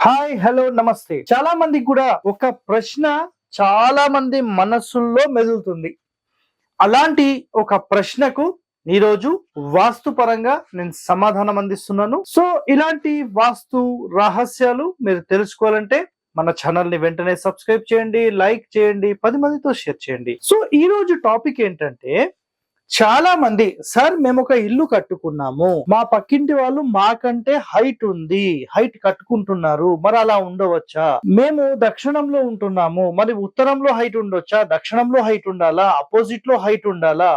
Hi hello నమస్తే. చాలా మందికి కూడా ఒక ప్రశ్న చాలా మంది మనస్సుల్లో మెదులుతుంది. అలాంటి ఒక ప్రశ్నకు ఈరోజు వాస్తు పరంగా నేను సమాధానం అందిస్తున్నాను. సో ఇలాంటి వాస్తు రహస్యాలు మీరు తెలుసుకోవాలంటే మన ఛానల్ ని వెంటనే సబ్స్క్రైబ్ చేయండి, లైక్ చేయండి, 10 మందితో షేర్ చేయండి. సో ఈ రోజు టాపిక్ ఏంటంటే, చాలా మంది సార్ మేము ఒక ఇల్లు కట్టుకున్నాము, మా పక్కింటి వాళ్ళు మాకంటే హైట్ ఉంది, హైట్ కట్టుకుంటున్నారు, మరి అలా ఉండవచ్చా? మేము దక్షిణంలో ఉంటున్నాము, మరి ఉత్తరంలో హైట్ ఉండొచ్చా, దక్షిణంలో హైట్ ఉండాలా, అపోజిట్ లో హైట్ ఉండాలా?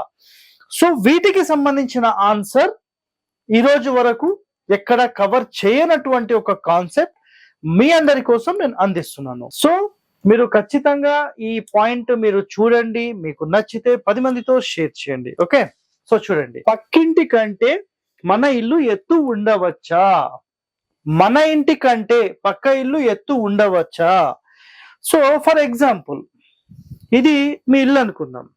సో వీటికి సంబంధించిన ఆన్సర్ ఈ రోజు వరకు ఎక్కడ కవర్ చేయనటువంటి ఒక కాన్సెప్ట్ మీ అందరి కోసం నేను అందిస్తున్నాను. సో మీరు ఖచ్చితంగా ఈ పాయింట్ మీరు చూడండి, మీకు నచ్చితే 10 మందితో షేర్ చేయండి. ఓకే, సో చూడండి, పక్కింటి కంటే మన ఇల్లు ఎత్తు ఉండవచ్చా? మన ఇంటి కంటే పక్క ఇల్లు ఎత్తు ఉండవచ్చా? సో ఫర్ ఎగ్జాంపుల్, ఇది మీ ఇల్లు అనుకుందాం,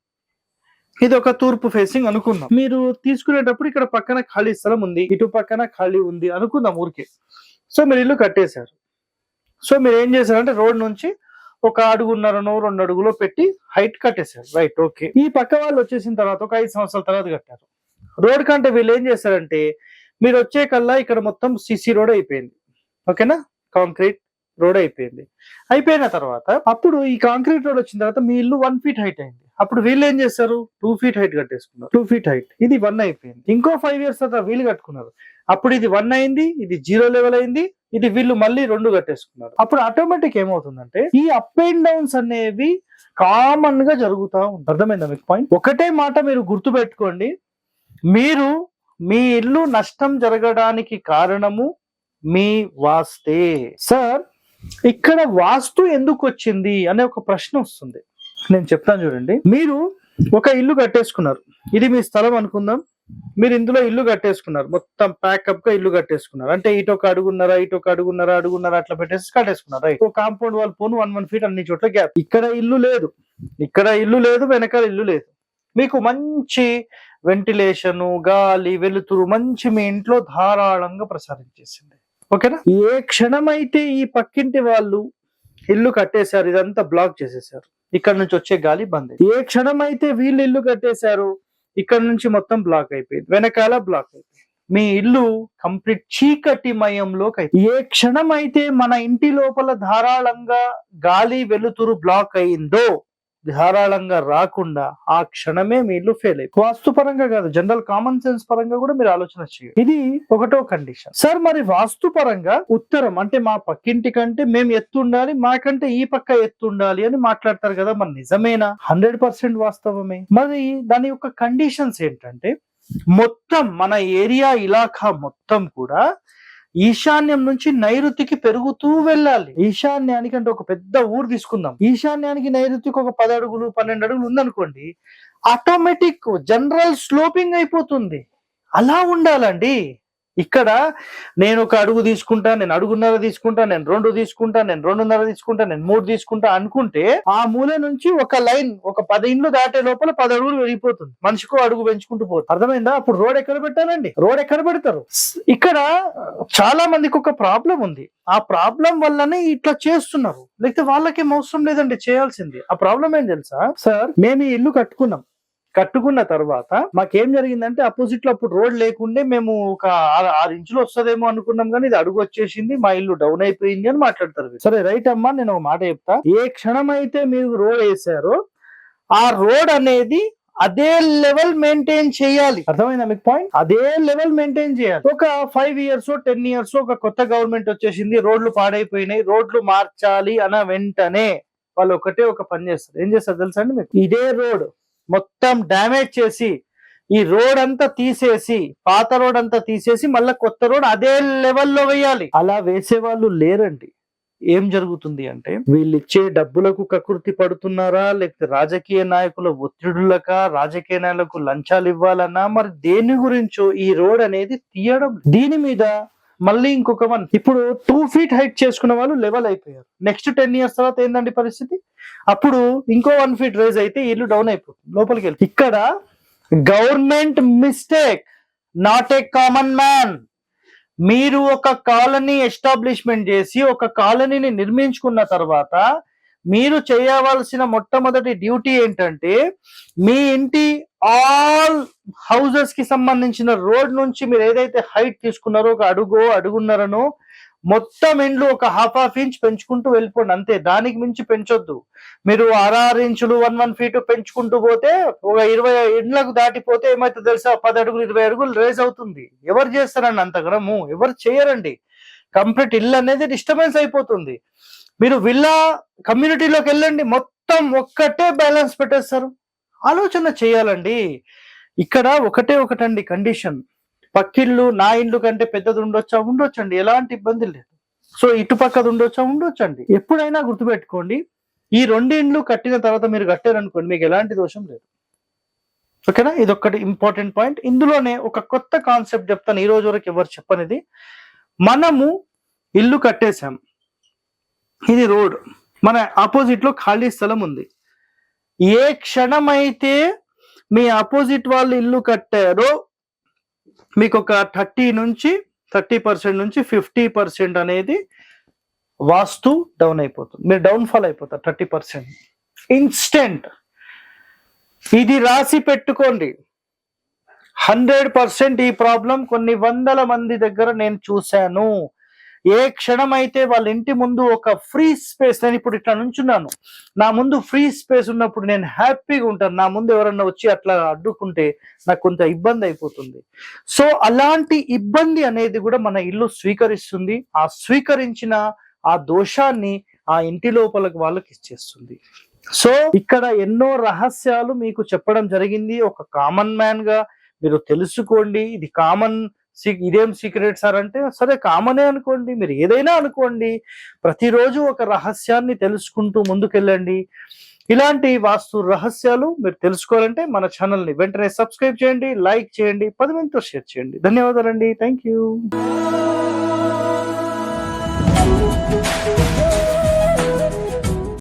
ఇది ఒక తూర్పు ఫేసింగ్ అనుకుందాం. మీరు తీసుకునేటప్పుడు ఇక్కడ పక్కన ఖాళీ స్థలం ఉంది, ఇటు పక్కన ఖాళీ ఉంది అనుకుందాం ఊరికే. సో మీరు ఇల్లు కట్టేశారు. సో మీరు ఏం చేశారంటే రోడ్ నుంచి ఒక అడుగున్నరనో 2 అడుగులో పెట్టి హైట్ కట్టేశారు. Right, okay. ఈ పక్క వాళ్ళు వచ్చేసిన తర్వాత ఒక 5 సంవత్సరాల తర్వాత కట్టారు. రోడ్ కంటే వీళ్ళు ఏం చేశారంటే, మీరు వచ్చే కల్లా ఇక్కడ మొత్తం సిసి రోడ్ అయిపోయింది. ఓకేనా, కాంక్రీట్ రోడ్ అయిపోయింది. అయిపోయిన తర్వాత అప్పుడు ఈ కాంక్రీట్ రోడ్ వచ్చిన తర్వాత మీ ఇల్లు 1 ఫీట్ హైట్ అయింది. అప్పుడు వీళ్ళు ఏం చేశారు, 2 ఫీట్ హైట్ కట్టేసుకున్నారు. 2 ఫీట్ హైట్, ఇది 1 అయిపోయింది. ఇంకో 5 ఇయర్స్ తర్వాత వీళ్ళు కట్టుకున్నారు. అప్పుడు ఇది 1 అయింది, ఇది 0 లెవెల్ అయింది, ఇది వీళ్ళు మళ్ళీ 2 కట్టేసుకున్నారు. అప్పుడు ఆటోమేటిక్ ఏమవుతుందంటే, ఈ అప్ అండ్ డౌన్స్ అనేవి కామన్ గా జరుగుతూ ఉంటాయి. అర్థమైందా మీకు పాయింట్? ఒకటే మాట మీరు గుర్తు పెట్టుకోండి, మీరు మీ ఇల్లు నష్టం జరగడానికి కారణము మీ వాస్తే. సార్ ఇక్కడ వాస్తు ఎందుకు వచ్చింది అనే ఒక ప్రశ్న వస్తుంది. నేను చెప్తాను చూడండి. మీరు ఒక ఇల్లు కట్టేసుకున్నారు, ఇది మీ స్థలం అనుకుందాం. మీరు ఇందులో ఇల్లు కట్టేసుకున్నారు, మొత్తం ప్యాకప్ గా ఇల్లు కట్టేసుకున్నారు. అంటే ఇటు ఒక అడుగున్నర, ఇటు ఒక అడుగున్నర అట్లా పెట్టేసి కట్టేసుకున్నారు. రైట్, కాంపౌండ్ వాల్ పోను 1 ఫీట్ అన్ని చోట్ల గ్యాప్. ఇక్కడ ఇల్లు లేదు, ఇక్కడ ఇల్లు లేదు, వెనకాల ఇల్లు లేదు. మీకు మంచి వెంటిలేషన్, గాలి, వెలుతురు మంచి మీ ఇంట్లో ధారాళంగా ప్రసారించేసింది. ఓకేనా? ఏ క్షణమైతే ఈ పక్కింటి వాళ్ళు ఇల్లు కట్టేశారు, ఇదంతా బ్లాక్ చేసేసారు, ఇక్కడ నుంచి వచ్చే గాలి బంద్. ఏ క్షణమైతే వీళ్ళు ఇల్లు కట్టేశారు, ఇక్కడ నుంచి మొత్తం బ్లాక్ అయిపోయింది, వెనకాల బ్లాక్ అయిపోయింది. మీ ఇల్లు కంప్లీట్ చీకటిమయంలోకి అయిపోయింది. ఏ క్షణం అయితే మన ఇంటి లోపల ధారాళంగా గాలి వెలుతురు బ్లాక్ అయిందో, ధారాళంగా రాకుండా ఆ క్షణమే మీ ఇల్లు ఫెయిల్ అయిపోయింది. వాస్తు పరంగా కాదు, జనరల్ కామన్ సెన్స్ పరంగా కూడా మీరు ఆలోచన చేయాలి. ఇది ఒకటో కండిషన్. సార్ మరి వాస్తు పరంగా ఉత్తరం అంటే మా పక్కింటి కంటే మేము ఎత్తు ఉండాలి, మాకంటే ఈ పక్క ఎత్తు ఉండాలి అని మాట్లాడతారు కదా, మరి నిజమేనా? 100% వాస్తవమే. మరి దాని యొక్క కండిషన్స్ ఏంటంటే, మొత్తం మన ఏరియా ఇలాఖా మొత్తం కూడా ఈశాన్యం నుంచి నైరుతికి పెరుగుతూ వెళ్ళాలి. ఈశాన్యానికి అంటే ఒక పెద్ద ఊరు తీసుకుందాం, ఈశాన్యానికి నైరుతికి ఒక 10 అడుగులు 12 అడుగులు ఉందనుకోండి, ఆటోమేటిక్ జనరల్ స్లోపింగ్ అయిపోతుంది. అలా ఉండాలండి. ఇక్కడ నేను ఒక అడుగు తీసుకుంటా, నేను అడుగున్నర తీసుకుంటా, నేను 2 తీసుకుంటా, నేను 2.5 తీసుకుంటా, నేను 3 తీసుకుంటా అనుకుంటే, ఆ మూల నుంచి ఒక లైన్ ఒక 10 ఇండ్లు దాటే లోపల 10 అడుగులు వెళ్ళిపోతుంది. మనిషికో అడుగు పెంచుకుంటూ పోతుంది. అర్థమైందా? అప్పుడు రోడ్ ఎక్కడ పెట్టాలండి? రోడ్ ఎక్కడ పెడతారు? ఇక్కడ చాలా మందికి ఒక ప్రాబ్లం ఉంది. ఆ ప్రాబ్లం వల్లనే ఇట్లా చేస్తున్నారు, లేకపోతే వాళ్ళకేం అవసరం లేదండి చేయాల్సింది. ఆ ప్రాబ్లం ఏం తెలుసా సార్? మేము ఈ ఇల్లు కట్టుకున్న తర్వాత మాకేం జరిగిందంటే, అపోజిట్ లో అప్పుడు రోడ్ లేకుండే మేము ఒక 6 ఇంచులు వస్తుందేమో అనుకున్నాం, కానీ ఇది అడుగు వచ్చేసింది, మా ఇల్లు డౌన్ అయిపోయింది అని మాట్లాడతారు. సరే రైట్ అమ్మా, నేను ఒక మాట చెప్తా. ఏ క్షణం అయితే మీరు రోడ్ వేసారో, ఆ రోడ్ అనేది అదే లెవెల్ మెయింటైన్ చేయాలి. అర్థమైందా మీకు పాయింట్? అదే లెవెల్ మెయింటైన్ చేయాలి. ఒక 5 ఇయర్స్ 10 ఇయర్స్ ఒక కొత్త గవర్నమెంట్ వచ్చేసింది, రోడ్లు పాడైపోయినాయి, రోడ్లు మార్చాలి అన్న వెంటనే వాళ్ళు ఒక పని చేస్తారు. ఏం చేస్తారు తెలుసా అండి మీకు? ఇదే రోడ్ మొత్తం డ్యామేజ్ చేసి, ఈ రోడ్ అంతా తీసేసి, పాత రోడ్ అంతా తీసేసి మళ్ళీ కొత్త రోడ్ అదే లెవెల్లో వేయాలి. అలా వేసే వాళ్ళు లేరండి. ఏం జరుగుతుంది అంటే, వీళ్ళు ఇచ్చే డబ్బులకు కకృతి పడుతున్నారా, లేకపోతే రాజకీయ నాయకుల ఒత్తిడులక, రాజకీయ నాయకులకు లంచాలు ఇవ్వాలన్నా, మరి దేని గురించో ఈ రోడ్ అనేది తీయడం. దీని మీద మళ్ళీ ఇంకొక 1 ఇప్పుడు 2 ఫీట్ హైట్ చేసుకున్న వాళ్ళు లెవెల్ అయిపోయారు. నెక్స్ట్ 10 ఇయర్స్ తర్వాత ఏందండి పరిస్థితి? అప్పుడు ఇంకో 1 ఫీట్ రైజ్ అయితే ఇల్లు డౌన్ అయిపోతుంది, లోపలికి వెళ్తుంది. ఇక్కడ government mistake, not a common man. మీరు ఒక కాలనీ ఎస్టాబ్లిష్మెంట్ చేసి ఒక కాలనీని నిర్మించుకున్న తర్వాత మీరు చేయవలసిన మొట్టమొదటి డ్యూటీ ఏంటంటే మీ ఇంటి ఆల్ హౌసెస్ కి సంబంధించిన రోడ్ నుంచి మీరు ఏదైతే హైట్ తీసుకున్నారో ఒక అడుగున్నరనో మొత్తం ఇండ్లు ఒక హాఫ్ ఇంచ్ పెంచుకుంటూ వెళ్ళిపోండి, అంతే. దానికి మించి పెంచొద్దు. మీరు 6 ఇంచులు 1 ఫీట్ పెంచుకుంటూ పోతే ఒక 20 ఇండ్లకు దాటిపోతే ఏమైతే తెలుసా, 10 అడుగులు 20 అడుగులు రేజ్ అవుతుంది. ఎవరు చేస్తారండి అంతగనము? ఎవరు చేయరండి. కంప్లీట్ ఇల్లు అనేది డిస్టర్బెన్స్ అయిపోతుంది. మీరు విల్లా కమ్యూనిటీలోకి వెళ్ళండి, మొత్తం ఒక్కటే బ్యాలెన్స్ పెట్టేస్తారు. ఆలోచన చేయాలండి. ఇక్కడ ఒకటండి కండిషన్, పక్కిళ్ళు నా ఇండ్లు కంటే పెద్దది ఉండొచ్చండి, ఎలాంటి ఇబ్బంది లేదు. సో ఇటుపక్కది ఉండొచ్చండి. ఎప్పుడైనా గుర్తుపెట్టుకోండి, ఈ 2 ఇండ్లు కట్టిన తర్వాత మీరు కట్టారనుకోండి, మీకు ఎలాంటి దోషం లేదు. ఓకేనా? ఇదొక్కటి ఇంపార్టెంట్ పాయింట్. ఇందులోనే ఒక కొత్త కాన్సెప్ట్ చెప్తాను, ఈ రోజు వరకు ఎవరు చెప్పనిది. మనము ఇల్లు కట్టేశాం, ఇది రోడ్, మన ఆపోజిట్ లో ఖాళీ స్థలం ఉంది. ఏ క్షణమైతే మీ ఆపోజిట్ వాళ్ళు ఇల్లు కట్టారో మీకు ఒక 30% నుంచి 50% అనేది వాస్తు డౌన్ అయిపోతుంది. మీరు డౌన్ఫాల్ అయిపోతారు 30% ఇన్స్టెంట్. ఇది రాసి పెట్టుకోండి. 100% ఈ ప్రాబ్లం కొన్ని వందల మంది దగ్గర నేను చూశాను. ఏ క్షణమైతే వాళ్ళ ఇంటి ముందు ఒక ఫ్రీ స్పేస్, నేను ఇప్పుడు ఇట్లా నుంచున్నాను, నా ముందు ఫ్రీ స్పేస్ ఉన్నప్పుడు నేను హ్యాపీగా ఉంటాను. నా ముందు ఎవరన్నా వచ్చి అట్లా అడ్డుకుంటే నాకు కొంత ఇబ్బంది అయిపోతుంది. సో అలాంటి ఇబ్బంది అనేది కూడా మన ఇల్లు స్వీకరిస్తుంది. ఆ స్వీకరించిన ఆ దోషాన్ని ఆ ఇంటి లోపలకు వాళ్ళకి ఇచ్చేస్తుంది. సో ఇక్కడ ఎన్నో రహస్యాలు మీకు చెప్పడం జరిగింది. ఒక కామన్ మ్యాన్ గా మీరు తెలుసుకోండి. ఇది కామన్, ఇదేం సీక్రెట్ సార్ అంటే, సరే కామనే అనుకోండి, మీరు ఏదైనా అనుకోండి. ప్రతిరోజు ఒక రహస్యాన్ని తెలుసుకుంటూ ముందుకెళ్ళండి. ఇలాంటి వాస్తు రహస్యాలు మీరు తెలుసుకోవాలంటే మన ఛానల్ని వెంటనే సబ్స్క్రైబ్ చేయండి, లైక్ చేయండి, 10 మందితో షేర్ చేయండి. ధన్యవాదాలండి. Thank you.